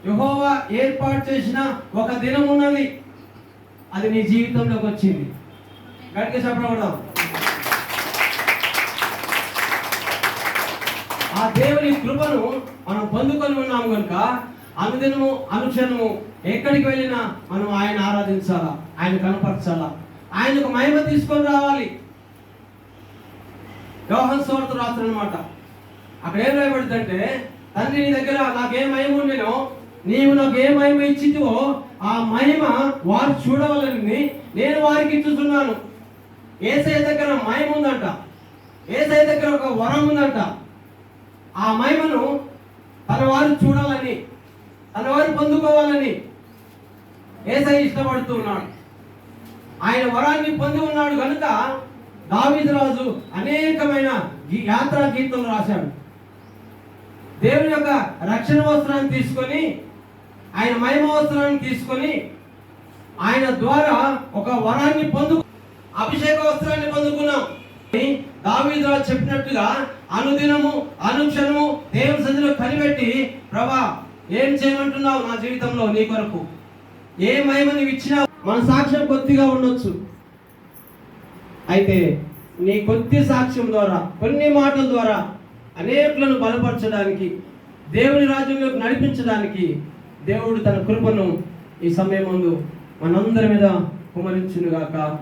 యెహోవా ఏర్పాటు చేసిన ఒక దినం ఉన్నది, అది నీ జీవితంలోకి వచ్చింది. గట్టిగా చెప్పడం. ఆ దేవుని కృపను మనం పొందుకొని ఉన్నాము కనుక అనుదినము అనుక్షణము ఎక్కడికి వెళ్ళినా మనం ఆయన ఆరాధించాలా, ఆయన కనపరచాలా, ఆయనకు మహిమ తీసుకొని రావాలి. యోహాను సువార్త రాత్రి అనమాట. అక్కడ ఏం రాయబడుతుందంటే, తండ్రి నీ దగ్గర నాకేం మహిమ ఉండేనో, నీవు నాకు ఏ మహిమ ఇచ్చితివో ఆ మహిమ వారు చూడవాలని నేను వారికి ఇచ్చుతున్నాను. యేసయ్య దగ్గర మహిమ ఉందంట, యేసయ్య దగ్గర ఒక వరం ఉందంట. ఆ మహిమను తన వారు చూడాలని, తన వారు పొందుకోవాలని యేసయ్య ఇష్టపడుతున్నాడు. ఆయన వరాన్ని పొంది ఉన్నాడు కనుక దావీదు రాజు అనేకమైన యాత్రా గీతాలు రాశాడు. దేవుని యొక్క రక్షణ వస్త్రాన్ని తీసుకొని, ఆయన మహిమ వస్త్రాన్ని తీసుకొని, ఆయన ద్వారా ఒక వరాన్ని అభిషేక వస్త్రాన్ని పొందుకున్నాం. దావీదు రాజు చెప్పినట్టుగా అనుదినము అనుక్షణము దేవుని సన్నిధిలో కనిపెట్టి, ప్రభా ఏం చేయమంటున్నావు నా జీవితంలో, నీ కొరకు ఏ మహిమ నీవు ఇచ్చినా. మన సాక్ష్యం కొద్దిగా ఉండొచ్చు, అయితే నీ కొద్ది సాక్ష్యం ద్వారా, కొన్ని మాటల ద్వారా అనేకులను బలపరచడానికి, దేవుని రాజ్యంలోకి నడిపించడానికి దేవుడు తన కృపను ఈ సమయం ముందు మనందరి మీద కుమరించునుగాక.